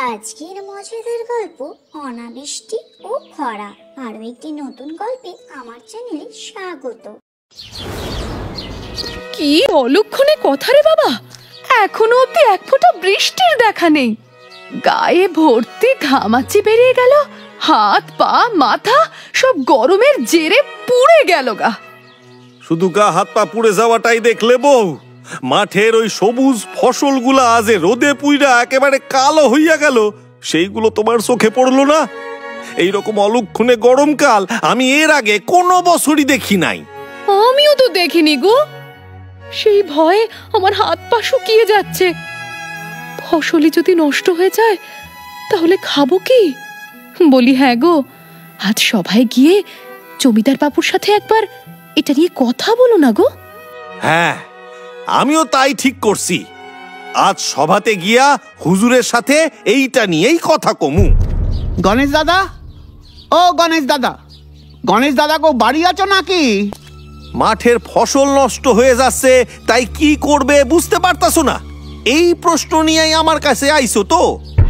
আজকের মজাদার গল্প অনাবৃষ্টি ও খরা। আরো একটি নতুন গল্পে আমার চ্যানেলে স্বাগত। কি অলক্ষণে কথা রে বাবা, এখনো অব্দি এক ফোঁটা বৃষ্টির দেখা নেই। গায়ে ভর্তি ঘামাচি বেরিয়ে গেল, হাত পা মাথা সব গরমের জেরে পুড়ে গেল গা। শুধু গা হাত পা পুড়ে যাওয়াটাই দেখলে বউ, মাঠের ওই সবুজ ফসলগুলা আজ রোদে পুইরা একেবারে কালো হইয়া গেল, সেইগুলো তোমার চোখে পড়লো না? এইরকম অলক্ষণে গরমকাল আমি এর আগে কোনো বছরই দেখি নাই। আমিও তো দেখিনি গো। সেই ভয়ে আমার হাত পা শুকিয়ে যাচ্ছে। ফসলই যদি নষ্ট হয়ে যায় তাহলে খাবো কি? বলি হ্যাঁ গো, আজ সভায় গিয়ে জমিদার বাবুর সাথে একবার এটা নিয়ে কথা বলো না গো। হ্যাঁ, আমিও তাই ঠিক করছি। আজ সভাতে গিয়া হুজুরের সাথে এইটা নিয়েই কথা কমু। গণেশ দাদা, ও গণেশ দাদা, গণেশ দাদা গো, বাড়ি আছো নাকি? মাঠের ফসল নষ্ট হয়ে যাচ্ছে, তাই কি করবে বুঝতে পারতাছো না? এই প্রশ্ন নিয়েই আমার কাছে আইছো তো?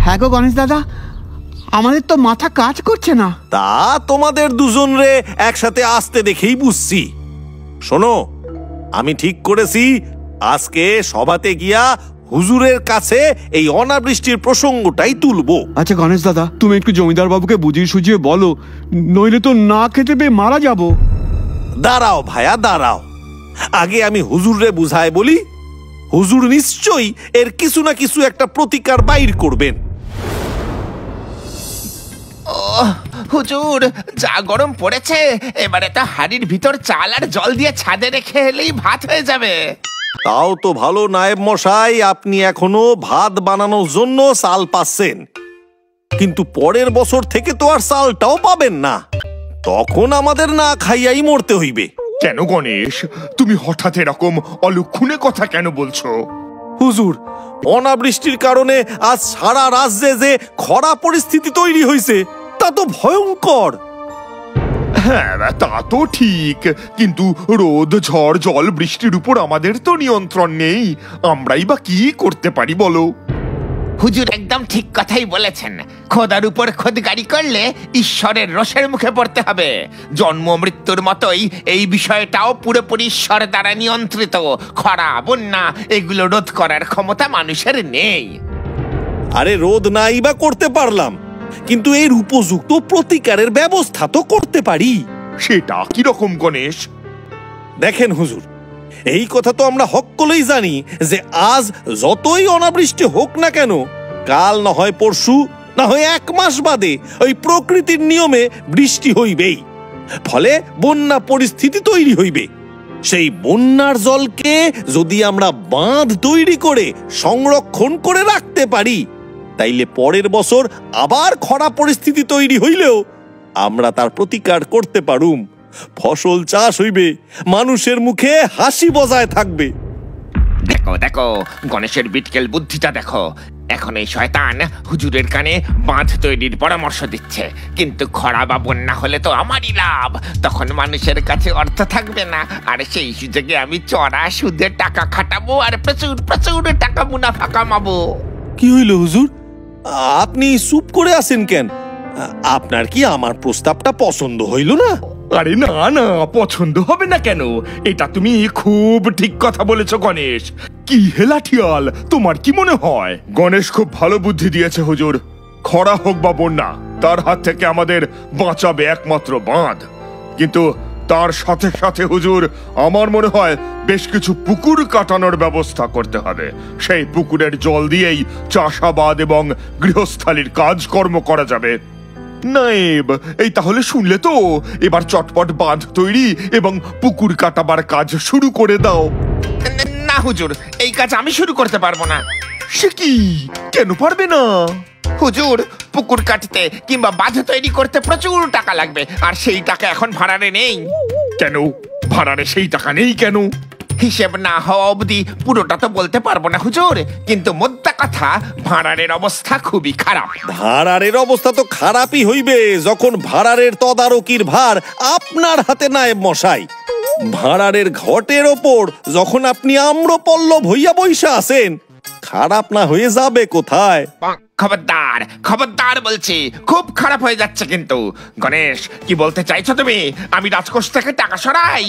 হ্যাঁ গো গণেশ দাদা, আমাদের তো মাথা কাজ করছে না। তা তোমাদের দুজনরে একসাথে আসতে দেখেই বুঝছি। শোনো, আমি ঠিক করেছি আজকে সভাতে গিয়া হুজুরের কাছে এই অনাবৃষ্টির প্রসঙ্গটাই তুলবো। আচ্ছা গণেশ দাদা, তুমি একটু জমিদার বাবুকে বুঝিয়ে সুঝিয়ে বলো, নইলে তো না খেতে পেয়ে মারা যাব। দাঁড়াও ভাইয়া, দাঁড়াও, আগে আমি হুজুররে বুঝায় বলি। হুজুর নিশ্চয়ই এর কিছু না কিছু একটা প্রতিকার বাইর করবেন। হুজুর, যা গরম পড়েছে, এবারে তো হাড়ির ভিতর চাল আর জল দিয়ে ছাদে রেখে এলেই ভাত হয়ে যাবে। তাও তো ভালো নায়েব মশাই, আপনি এখনো ভাত বানানোর জন্য চাল পাচ্ছেন, কিন্তু পরের বছর থেকে তো আর চালটাও পাবেন না। তখন আমাদের না খাইয়াই মরতে হইবে। কেন গণেশ, তুমি হঠাৎ এরকম অলক্ষণে কথা কেন বলছো? হুজুর, অনাবৃষ্টির কারণে আজ সারা রাজ্যে যে খরা পরিস্থিতি তৈরি হয়েছে তা তো ভয়ঙ্কর। হ্যাঁ, তা তো ঠিক, কিন্তু রোদ ঝড় জল বৃষ্টির উপর আমাদের তো নিয়ন্ত্রণ নেই। আমরাই বা কি করতে পারি বলো? হুজুর একদম ঠিক কথাই বলেছেন। খোদার উপর খোদগাড়ি করলে ঈশ্বরের রোষের মুখে পড়তে হবে। জন্ম মৃত্যুর মতোই এই বিষয়টাও পুরোপুরি ঈশ্বর দ্বারা নিয়ন্ত্রিত। খরা বন্যা এগুলো রোধ করার ক্ষমতা মানুষের নেই। আরে রোধ নাই বা করতে পারলাম, কিন্তু এর উপযুক্ত প্রতিকারের ব্যবস্থা তো করতে পারি। সেটা কি রকম গণেশ? দেখেন হুজুর, এই কথা তো আমরা সকলেই জানি যে আজ যতই অনাবৃষ্টি হোক না কেন, কাল না হয় পরশু, না হয় 1 মাস বাদে ওই প্রকৃতির নিয়মে বৃষ্টি হইবেই। ফলে বন্যা পরিস্থিতি তৈরি হইবে। সেই বন্যার জলকে যদি আমরা বাঁধ তৈরি করে সংরক্ষণ করে রাখতে পারি, তাইলে পরের বছর আবার খরা পরিস্থিতি তৈরি হইলেও আমরা তার প্রতিকার করতে পারুম। ফসল চাষ হইবে, মানুষের মুখে হাসি বজায় থাকবে। দেখো দেখো, গণেশের বিটকেল বুদ্ধিটা দেখো। এখন এই শয়তান হুজুরের কানে বাঁধ তৈরির পরামর্শ দিচ্ছে, কিন্তু খরা বা বন্যা হলে তো আমারই লাভ। তখন মানুষের কাছে অর্থ থাকবে না, আর সেই সুযোগে আমি চড়া সুদে টাকা খাটাবো আর প্রচুর প্রচুর টাকা মুনাফা কামাবো। কি হইল হুজুর, আপনি চুপ করে আছেন কেন? আপনার কি আমার প্রস্তাবটা পছন্দ হইল না? আরে না না, পছন্দ হবে না কেন? এটা তুমি খুব ঠিক কথা বলেছো গণেশ। কি হেলাঠিয়াল, তোমার কি মনে হয়? গণেশ খুব ভালো বুদ্ধি দিয়েছে হুজুর। খরা হোক বা বন্যা, তার হাত থেকে আমাদের বাঁচাবে একমাত্র বাঁধ। কিন্তু তার সাথে সাথে হুজুর, আমার মনে হয় বেশ কিছু পুকুর কাটানোর ব্যবস্থা করতে হবে। সেই পুকুরের জল দিয়েই চাষাবাদ এবং গৃহস্থালির কাজকর্ম করা যাবে। নায়েব, এই তাহলে শুনলে তো, এবার চটপট বাঁধ তৈরি এবং পুকুর কাটাবার কাজ শুরু করে দাও। না হুজুর, এই কাজ আমি শুরু করতে পারবো না। সে কি, কেন পারবে না? হুজুর, পুকুর কাটতে কিংবা বাঁধ তৈরি করতে প্রচুর টাকা লাগবে, আর সেই টাকা এখন ভাড়ারে নেই। কেন ভাড়ারে সেই টাকা নেই কেন? হিসেব না হওয়া অবধি পুরোটা তো বলতে পারবো না হুজুর, কিন্তু মোদ্দা কথা, ভাড়ারের অবস্থা খুবই খারাপ। ভাড়ারের অবস্থা তো খারাপই হইবে যখন ভাড়ারের তদারকির ভার আপনার হাতে নায়েব মশাই। ভাড়ারের ঘটের ওপর যখন আপনি আম্রপল্লব হইয়া বইসা আছেন, খারাপ না হয়ে যাবে কোথায়? খবরদার খবরদার বলছি, খুব খারাপ হয়ে যাচ্ছে কিন্তু। গণেশ, কি বলতে চাইছো তুমি? আমি রাজকোষ থেকে টাকা সরাই?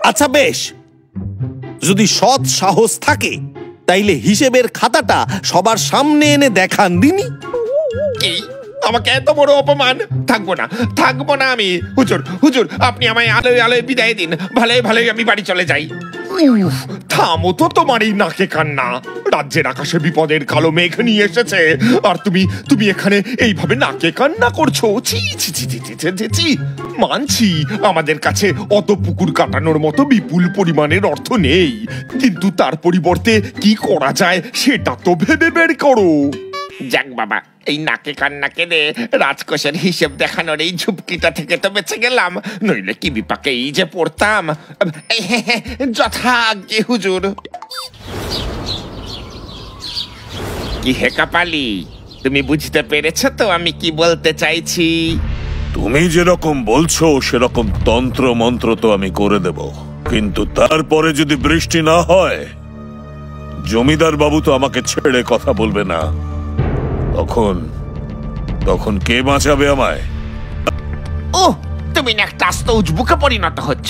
আচ্ছা বেশ, যদি সৎ সাহস থাকে তাইলে হিসেবের খাতাটা সবার সামনে এনে দেখান দিনি। কি? আমাকে এত বড় অপমান? থাকবো না আমি। হুজুর হুজুর, আপনি আমায় আলোয় আলোয় বিদায় দিন। ভালোই ভালোই আমি বাড়ি চলে যাই। উফ, থামো তো তোমার এই নাকে কান্না। রাজ্যের আকাশে বিপদের কালো মেঘ নিয়ে এসেছে, আর তুমি এখানে এইভাবে নাকে কান্না করছো? ছি ছি ছি ছি ছি ছি ছি। মানছি আমাদের কাছে অত পুকুর কাটানোর মতো বিপুল পরিমাণের অর্থ নেই, কিন্তু তার পরিবর্তে কি করা যায় সেটা তো ভেবে বের করো। যাক বাবা, এই নাকে কান্না কেঁদে রাজকোষের হিসেব দেখানোর এই ঝুপকিটা থেকে তো বেঁচে গেলাম, নইলে কি বিপাকে এই যে পড়তাম। যথাজ্ঞে হুজুর। কি হে কাপালি, তুমি বুঝতে পেরেছো তো আমি কি বলতে চাইছি? তুমি যেরকম বলছো সেরকম তন্ত্র মন্ত্র তো আমি করে দেব, কিন্তু তারপরে যদি বৃষ্টি না হয়, জমিদার বাবু তো আমাকে ছেড়ে কথা বলবে না। তখন কে বাঁচাবে আমায়? ও, তুমি না একটা আস্ত উজবুকে পরিণত হচ্ছ।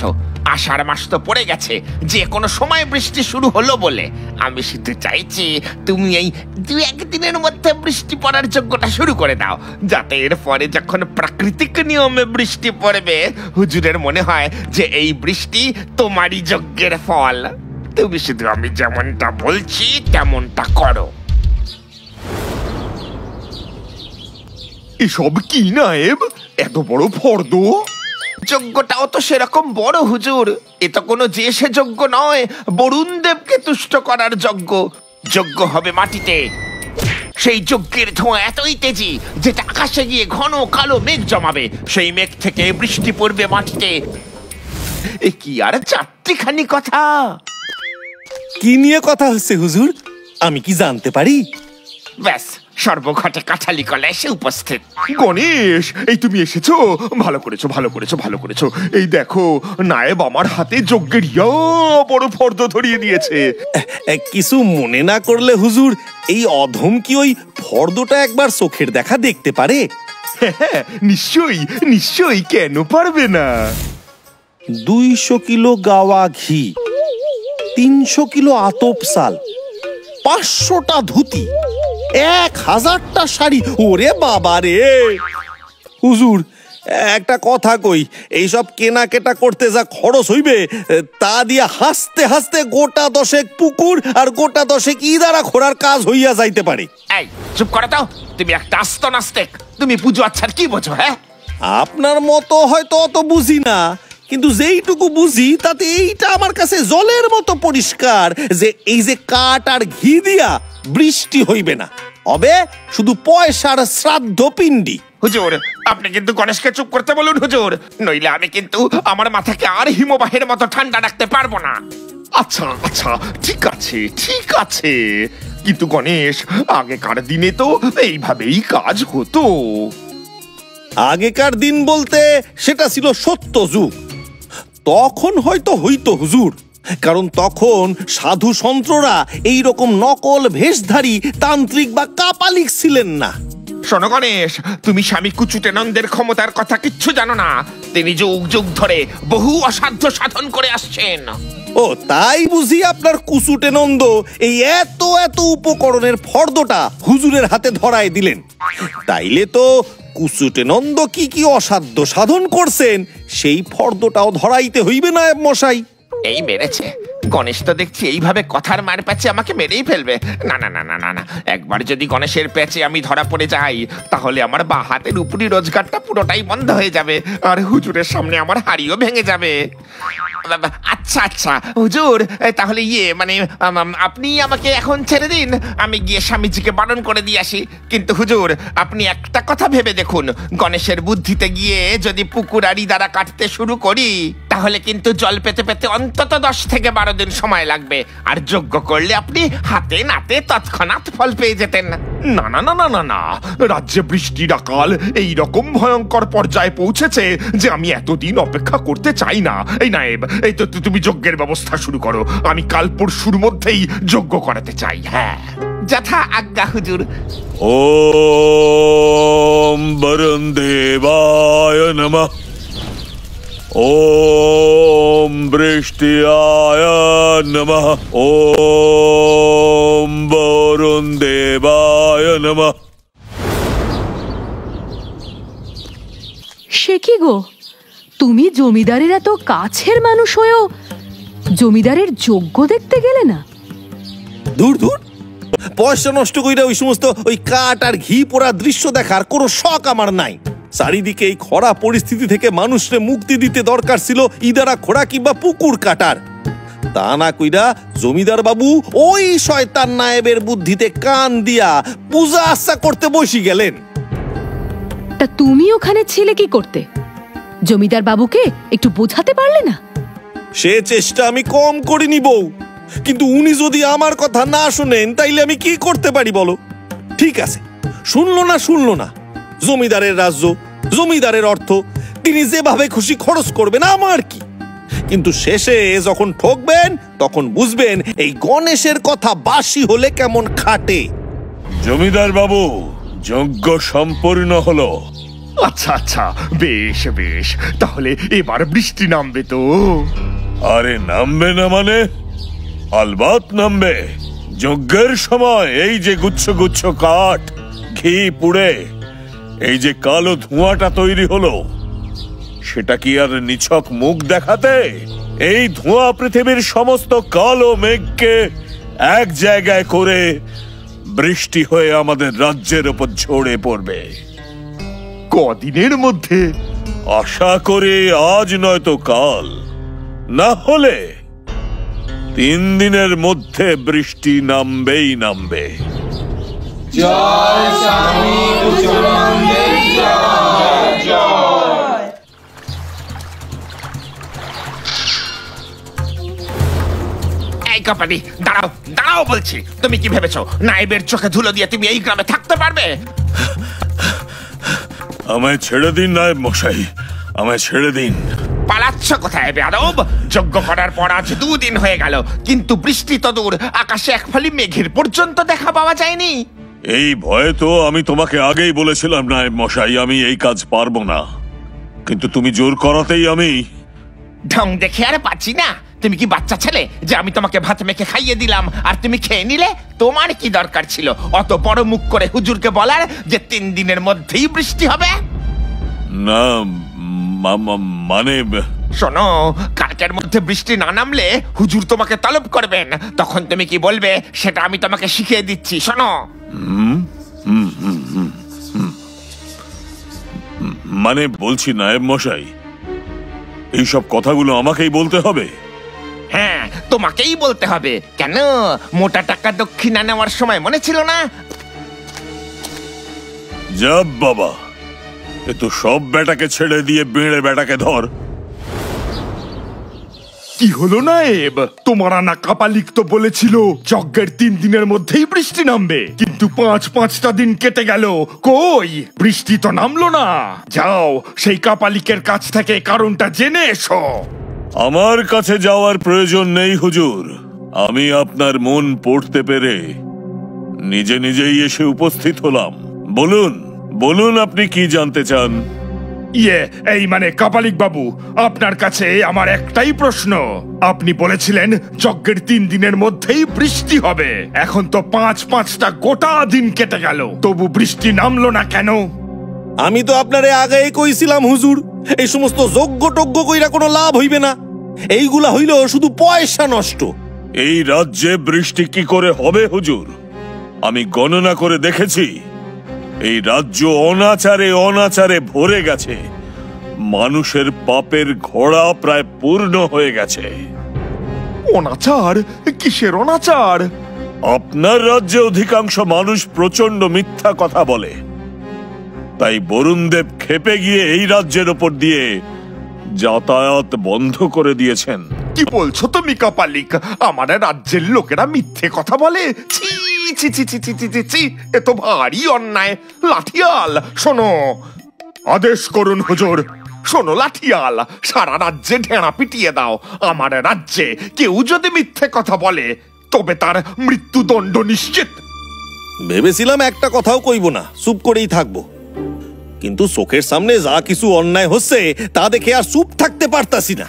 আষাঢ় মাস তো পড়ে গেছে, যে কোনো সময় বৃষ্টি শুরু হলো বলে। আমি শুধু চাইছি তুমি এই 2-1 দিনের মধ্যে বৃষ্টি পড়ার যোগ্যটা শুরু করে দাও, যাতে এর পরে যখন প্রাকৃতিক নিয়মে বৃষ্টি পড়বে, হুজুরের মনে হয় যে এই বৃষ্টি তোমারই যজ্ঞের ফল। তুমি শুধু আমি যেমনটা বলছি তেমনটা করো। এসব কি নায়েব, এত বড় ফর্দ? যজ্ঞটাও তো সেরকম বড় হুজুর। এ তো কোনো যে সে যজ্ঞ নয়, বরুণ দেবকে তুষ্ট করার যজ্ঞ। যজ্ঞ হবে মাটিতে। সেই যজ্ঞের ধোঁয়া এতই তেজি যেটা আকাশে গিয়ে ঘন কালো মেঘ জমাবে। সেই মেঘ থেকে বৃষ্টি পড়বে মাটিতে। এ কি আর চারটিখানি কথা? কি নিয়ে কথা হচ্ছে হুজুর, আমি কি জানতে পারি? ব্যাস, সর্বঘটে কাঠালি কলা এসে উপস্থিত। গণেশ, এই তুমি এসেছো, ভালো করেছো। এই দেখো, নায়েব আমার হাতে যজ্ঞের বড় ফর্দ ধরিয়ে দিয়েছে। কিছু মনে না করলে হুজুর, এই অধম কি ওই ফর্দটা একবার চোখের দেখা দেখতে পারে? হ্যাঁ, নিশ্চয়ই, কেন পারবে না? 200 কিলো গাওয়া ঘি, 300 কিলো আতপ চাল, 500টা ধুতি, 1000টা শাড়ি। ওরে বাবা রে! হুজুর, একটা কথা কই, এইসব কেনাকেটা করতে যা খরচ হইবে, তা দিয়া হাসতে হাসতে গোটা 10 পুকুর আর গোটা 10 ইদারা খোঁড়ার কাজ হইয়া যাইতে পারে। এই চুপ করো তো, তুমি একটা আস্ত নাস্তিক। তুমি পুজো আচ্ছার কি বোঝো? হ্যাঁ, আপনার মতো হয়তো অত বুঝি না, কিন্তু যেইটুকু বুঝি তাতে এইটা আমার কাছে জলের মতো পরিষ্কার যে এই যে কাঠ আর ঘি দিয়া বৃষ্টি হইবে না, হবে শুধু পয়সার শ্রাদ্ধ পিণ্ডি। হুজুর, আপনি কিন্তু গণেশকে চুপ করতে বলুন হুজুর, নইলে আমি কিন্তু আমার মাথাকে আর হিমবাহের মতো ঠান্ডা রাখতে পারবো না। আচ্ছা, ঠিক আছে, কিন্তু গণেশ, আগেকার দিনে তো এইভাবেই কাজ হতো। আগেকার দিন বলতে সেটা ছিল সত্য যুগ। তখন হয়তো হইতো হুজুর, কারণ তখন সাধু সন্ত্ররা এইরকম নকল ভেষধারী তান্ত্রিক বা কাপালিক ছিলেন না। শোনো গণেশ, তুমি স্বামী কুচুটেনন্দের ক্ষমতার কথা কিচ্ছু জানো না। তিনি যুগ যুগ ধরে বহু অসাধ্য সাধন করে আসছেন। ও তাই বুঝি আপনার কুচুটেনন্দ এই এত উপকরণের ফর্দটা হুজুরের হাতে ধরায় দিলেন? তাইলে তো কুচুটেনন্দ কি অসাধ্য সাধন করছেন সেই ফর্দটাও ধরাইতে হইবে না মশাই। এই মেরেছে গণেশ, তো দেখছি এইভাবে কথার মার প্যাচে আমাকে মেরেই ফেলবে। না, একবার যদি গণেশের প্যাচে আমি ধরা পড়ে যাই, তাহলে আমার বা হাতের উপরি রোজগারটা পুরোটাই বন্ধ হয়ে যাবে, আর হুজুরের সামনে আমার হাড়িও ভেঙে যাবে। আচ্ছা হুজুর, তাহলে আপনি আমাকে এখন ছেড়ে দিন, আমি গিয়ে স্বামীজিকে বারণ করে দিয়ে আসি। কিন্তু হুজুর, আপনি একটা কথা ভেবে দেখুন, গণেশের বুদ্ধিতে গিয়ে যদি পুকুর আড়ি দ্বারা কাটতে শুরু করি, তাহলে কিন্তু জল পেতে পেতে অন্তত 10 থেকে 12 দিন সময় লাগবে। আর যজ্ঞ করলে আপনি হাতে নাতে তৎক্ষণাৎ ফল পেয়ে যেতেন। না না না না না না, রাজ্যে বৃষ্টির আকাল এই রকম ভয়ঙ্কর পর্যায়ে পৌঁছেছে যে আমি এতদিন অপেক্ষা করতে চাই না। এই নায়েব, এই তো তুমি যজ্ঞের ব্যবস্থা শুরু করো। আমি কাল পরশুর মধ্যেই যজ্ঞ করাতে চাই। হ্যাঁ, যথা আজ্ঞা হুজুর। ওম বরুণ দেবায় নমঃ। ওম বৃষ্টিয়ায় নমঃ। ওম বরুণ দেবায় নমঃ। সে কি গো, তুমি জমিদারের এত কাছের মানুষ হয়েও জমিদারের যজ্ঞ দেখতে গেলে না? দূর দূর, পয়সা নষ্ট কইরা ওই সমস্ত ওই কাঠ আর ঘি পোড়া দৃশ্য দেখার কোনো শখ আমার নাই। চারিদিকে এই খরা পরিস্থিতি থেকে মানুষকে মুক্তি দিতে দরকার ছিল ইদারা খোড়া কিংবা পুকুর কাটার। তা না কইরা জমিদার বাবু ওই শয়তান নায়েবের বুদ্ধিতে কান দিয়া পূজা আচ্ছা করতে বসি গেলেন। তা তুমি ওখানে ছিলে কি করতে? জমিদার বাবুকে একটু বোঝাতে পারলে না? সে চেষ্টা আমি কম করিনি বউ, কিন্তু উনি যদি আমার কথা না শোনেন তাইলে আমি কি করতে পারি বলো? ঠিক আছে, শুনলো না, জমিদারের রাজ্য, জমিদারের অর্থ, তিনি যেভাবে খুশি খরচ করবেন, আমার কি? কিন্তু শেষে যখন ঠকবেন তখন বুঝবেন এই গণেশের কথা বাসি হলে কেমন খাটে। জমিদার বাবু, যজ্ঞ সম্পূর্ণ হলো। আচ্ছা আচ্ছা, বেশ বেশ, তাহলে এবার বৃষ্টি নামবে তো? আরে নামবে না মানে? আলবাত নামবে। যজ্ঞের সময় এই যে গুচ্ছ গুচ্ছ কাঠ, ঘি পুড়ে এই যে কালো ধোঁয়াটা তৈরি হলো, সেটা কি আর নিছক মুখ দেখাতে? এই ধোঁয়া পৃথিবীর সমস্ত কালো মেঘকে এক জায়গায় করে বৃষ্টি হয়ে আমাদের রাজ্যের উপর ঝরে পড়বে। কদিনের মধ্যে? আশা করি আজ নয়তো কাল, না হলে 3 দিনের মধ্যে বৃষ্টি নামবেই নামবে। এই কপালি, দাঁড়াও দাঁড়াও বলছি। তুমি কি ভেবেছো নায়েবের চোখে ধুলো দিয়ে তুমি এই গ্রামে থাকতে পারবে? আমায় ছেড়ে দিন নায়েব মশাই, আমায় ছেড়ে দিন। পালাচ্ছ কোথায় বেয়াদব? যজ্ঞ করার পর আজ 2 দিন হয়ে গেল, কিন্তু বৃষ্টি তো দূর, আকাশে এক ফালি মেঘের পর্যন্ত দেখা পাওয়া যায়নি। এই ভয়ে তো আমি তোমাকে আগেই বলেছিলাম নায়েব মশাই, আমি এই কাজ পারবো না, কিন্তু তুমি জোর করাতেই আমি। ঢং দেখে আর পাচ্ছি না। তুমি কি বাচ্চা ছেলে যে আমি তোমাকে ভাত মেখে খাইয়ে দিলাম আর তুমি খেয়ে নিলে? তোমার কি দরকার ছিল অত বড় মুখ করে হুজুরকে বলার যে 3 দিনের মধ্যেই বৃষ্টি হবে? না মানে শোনো, কালকের মধ্যে বৃষ্টি না নামলে হুজুর তোমাকে তলব করবেন। তখন তুমি কি বলবে সেটা আমি তোমাকে শিখিয়ে দিচ্ছি, শোনো। মানে বলছি নায়েব মশাই, এইসব কথাগুলো আমাকেই বলতে হবে? হ্যাঁ, তোমাকেই বলতে হবে। কেন, মোটা টাকা দক্ষিণা নেওয়ার সময় মনে ছিল না? যাব বাবা, এ তো সব বেটাকে ছেড়ে দিয়ে বেড়ে বেটাকে ধর। কি হলো নায়েব? তোমার আনা কাপালিক তো বলেছিল যজ্ঞের 3 দিনের মধ্যেই বৃষ্টি নামবে, কিন্তু 5-5টা দিন কেটে গেল, কই বৃষ্টি তো নামলো না। যাও সেই কাপালিকের কাছ থেকে কারণটা জেনে এসো। আমার কাছে যাওয়ার প্রয়োজন নেই হুজুর, আমি আপনার মন পড়তে পেরে নিজে নিজেই এসে উপস্থিত হলাম। বলুন বলুন, আপনি কি জানতে চান? এই মানে কাপালিক বাবু, আপনার কাছে আমার একটাই প্রশ্ন। আপনি বলেছিলেন যজ্ঞের 3 দিনের মধ্যেই বৃষ্টি হবে, এখন তো 5-5টা গোটা দিন কেটে গেল, তবু বৃষ্টি নামলো না কেন? আমি তো আপনারে আগেই কইছিলাম হুজুর, এই সমস্ত যজ্ঞ টজ্ঞ কইরা কোনো লাভ হইবে না, এইগুলা হইল শুধু পয়সা নষ্ট। এই রাজ্যে বৃষ্টি কি করে হবে হুজুর? আমি গণনা করে দেখেছি, এই রাজ্য অনাচারে অনাচারে ভরে গেছে, মানুষের পাপের ঘোড়া প্রায় পূর্ণ হয়ে গেছে। অনাচার? কিসের অনাচার? আপনার রাজ্যে অধিকাংশ মানুষ প্রচন্ড মিথ্যা কথা বলে, তাই বরুণদেব ক্ষেপে গিয়ে এই রাজ্যের ওপর দিয়ে যাতায়াত বন্ধ করে দিয়েছেন। কি বলছো তুমি কাপালিক? আমার রাজ্যের লোকেরা মিথ্যে কথা বলে? ছি ছি ছি ছি ছি ছি ছি ছি, এ তো ভারী অন্যায়। লাঠিয়াল শোনো, আদেশ করুন হুজুর। শোনো লাঠিয়াল, সারা রাজ্যে ঢেঁড়া পিটিয়ে দাও। আমার রাজ্যে কেউ যদি মিথ্যে কথা বলে তবে তার মৃত্যুদণ্ড নিশ্চিত। ভেবেছিলাম একটা কথাও কইব না, চুপ করেই থাকবো, কিন্তু চোখের সামনে যা কিছু অন্যায় হচ্ছে তা দেখে আর চুপ থাকতে পারতাছি না।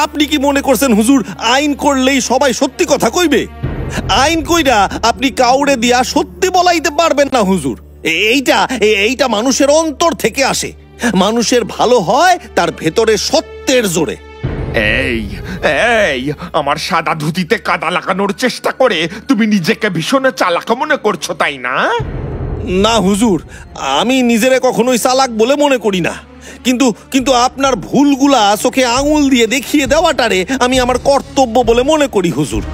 আপনি কি মনে করছেন হুজুর আইন করলেই সবাই সত্যি কথা কইবে? আইন কইরা আপনি কাউরে দিয়া সত্যি বলাইতে পারবেন না হুজুর। এইটা মানুষের অন্তর থেকে আসে। মানুষের ভালো হয় তার ভেতরে সত্যের জোরে। এই এই আমার সাদা ধুতিতে কাদা লাগানোর চেষ্টা করে তুমি নিজেকে ভীষণ চালাক মনে করছো, তাই না? না হুজুর, আমি নিজেরে কখনোই চালাক বলে মনে করি না, কিন্তু আপনার ভুলগুলা চোখে আঙুল দিয়ে দেখিয়ে দেওয়াটারে আমি আমার কর্তব্য বলে মনে করি হুজুর।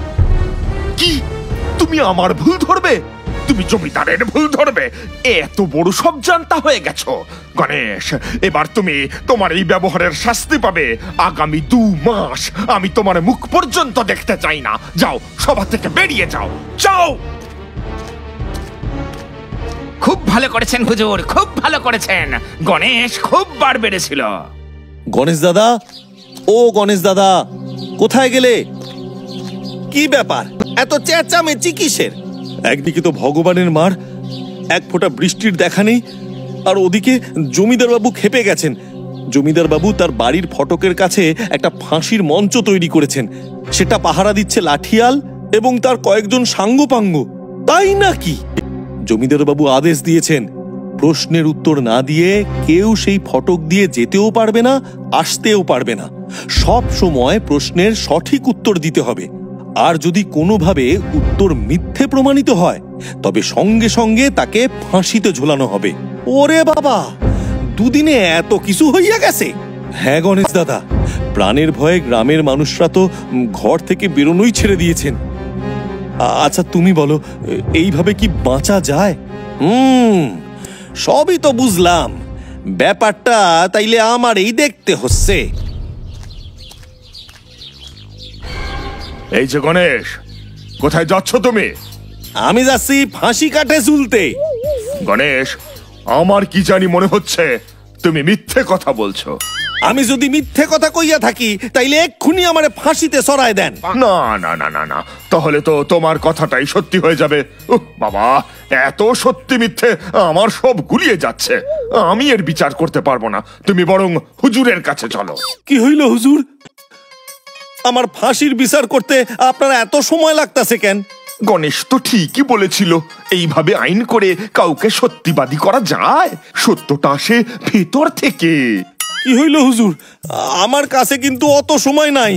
কি তুমি আমার ভুল ধরবে? তুমি জমিদারের ভুল ধরবে? এত বড় সব জানতা হয়ে গেছো। গণেশ, এবার তুমি তোমার এই ব্যবহারের শাস্তি পাবে। আগামী 2 মাস আমি তোমার মুখ পর্যন্ত দেখতে চাই না। যাও, সভা থেকে বেরিয়ে যাও, যাও। খুব ভালো করেছেন হুজুর, খুব ভালো করেছেন। গণেশ খুব বার বেড়েছিল। গণেশ দাদা, ও গণেশ দাদা, কোথায় গেলে? কি ব্যাপার, এত চেঁচামেচি কিসের? একদিকে তো ভগবানের মার, এক ফোঁটা বৃষ্টির দেখা নেই, আর ওদিকে জমিদার বাবু খেপে গেছেন। জমিদার বাবু তার বাড়ির ফটকের কাছে একটা ফাঁসির মঞ্চ তৈরি করেছেন, সেটা পাহারা দিচ্ছে লাঠিয়াল এবং তার কয়েকজন সাঙ্গপাঙ্গ। তাই নাকি? জমিদার বাবু আদেশ দিয়েছেন প্রশ্নের উত্তর না দিয়ে কেউ সেই ফটক দিয়ে যেতেও পারবে না, আসতেও পারবে না। সব সময় প্রশ্নের সঠিক উত্তর দিতে হবে, আর যদি কোনোভাবে উত্তর মিথ্যে প্রমাণিত হয় তবে সঙ্গে সঙ্গে তাকে ফাঁসিতে ঝোলানো হবে। ওরে বাবা, 2 দিনে এত কিছু হইয়া গেছে! হ্যাঁ গণেশ দাদা, প্রাণের ভয়ে গ্রামের মানুষরা তো ঘর থেকে বেরোনোই ছেড়ে দিয়েছেন। আচ্ছা তুমি বলো, এইভাবে কি বাঁচা যায়? সবই তো বুঝলাম, ব্যাপারটা তাইলে আমারই দেখতে হচ্ছে। এই যে গণেশ, কোথায় যাচ্ছ তুমি? আমি যাচ্ছি ফাঁসি কাটে ঝুলতে। গণেশ, আমার কি জানি মনে হচ্ছে তুমি মিথ্যে কথা বলছো। আমি যদি মিথ্যে কথা কইয়া থাকি তাইলে এক্ষুনি আমারে ফাঁসিতে চড়ায় দেন। না না না না না, তাহলে তো তোমার কথাটাই সত্যি হয়ে যাবে। বাবা, এত সত্যি মিথ্যে আমার সব গুলিয়ে যাচ্ছে। আমি এর বিচার করতে পারবো না। তুমি বরং হুজুরের কাছে চলো। কি হইল হুজুর? আমার ফাঁসির বিচার করতে আপনার এত সময় লাগতেছে কেন? গণেশ তো ঠিকই বলেছিল, এইভাবে আইন করে কাউকে সত্যিবাদী করা যায়? সত্যটা আসে ভেতর থেকে। কি হইল হুজুর? আমার কাছে কিন্তু অত সময় নাই।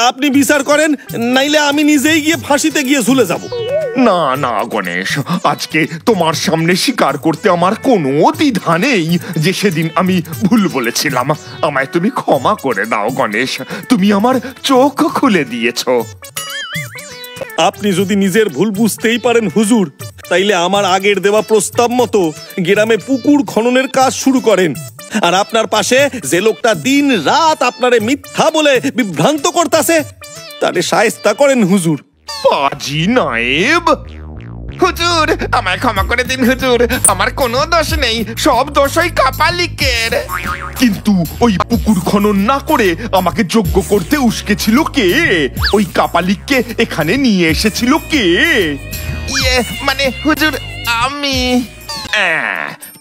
আপনি বিচার করেন, নাইলে আমি নিজেই গিয়ে ফাঁসিতে গিয়ে ঝুলে যাব। না না গণেশ, আজকে তোমার সামনে স্বীকার করতে আমার কোনো দ্বিধা নেই যে সেদিন আমি ভুল বলেছিলাম। আমায় তুমি ক্ষমা করে দাও গণেশ, তুমি আমার চোখ খুলে দিয়েছো। আপনি যদি নিজের ভুল বুঝতেই পারেন হুজুর, তাইলে আমার আগের দেওয়া প্রস্তাব মতো গ্রামে পুকুর খননের কাজ শুরু করেন। আর আপনার পাশে যে লোকটা দিন রাত আপনারে মিথ্যা বলে বিভ্রান্ত করতেছে তারে শায়েস্তা করেন হুজুর। পাজি নায়েব, হুজুর আমায় ক্ষমা করে দিন হুজুর, আমার কোনো দোষ নেই, সব দোষ ওই কাপালিকের। কিন্তু ওই পুকুর খনন না করে আমাকে যোগ্য করতে উস্কেছিল কে? ওই কাপালিককে এখানে নিয়ে এসেছিল কে? মানে হুজুর আমি।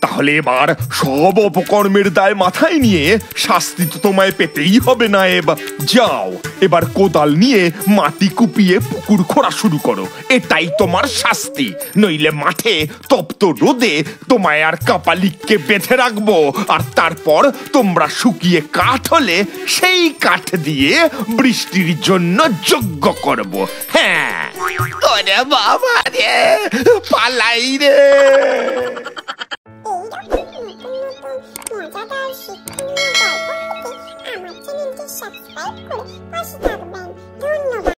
তাহলে এবার সব অপকর্মের দায় মাথায় নিয়ে শাস্তি তো তোমায় পেতেই হবে নায়েব। যাও, এবার কোদাল নিয়ে মাটি কুপিয়ে পুকুর খোঁড়া শুরু করো, এটাই তোমার শাস্তি। নইলে মাঠে তপ্ত রোদে তোমায় আর কাপালিককে বেঁধে রাখবো, আর তারপর তোমরা শুকিয়ে কাঠ হলে সেই কাঠ দিয়ে বৃষ্টির জন্য যোগ্য করব। হ্যাঁ, ওরে বাবা রে, পালাই রে। মজাদার শিক্ষণীয় গল্প পেতে আমার চ্যানেলটি সাবস্ক্রাইব করে পাশে থাকবেন। ধন্যবাদ।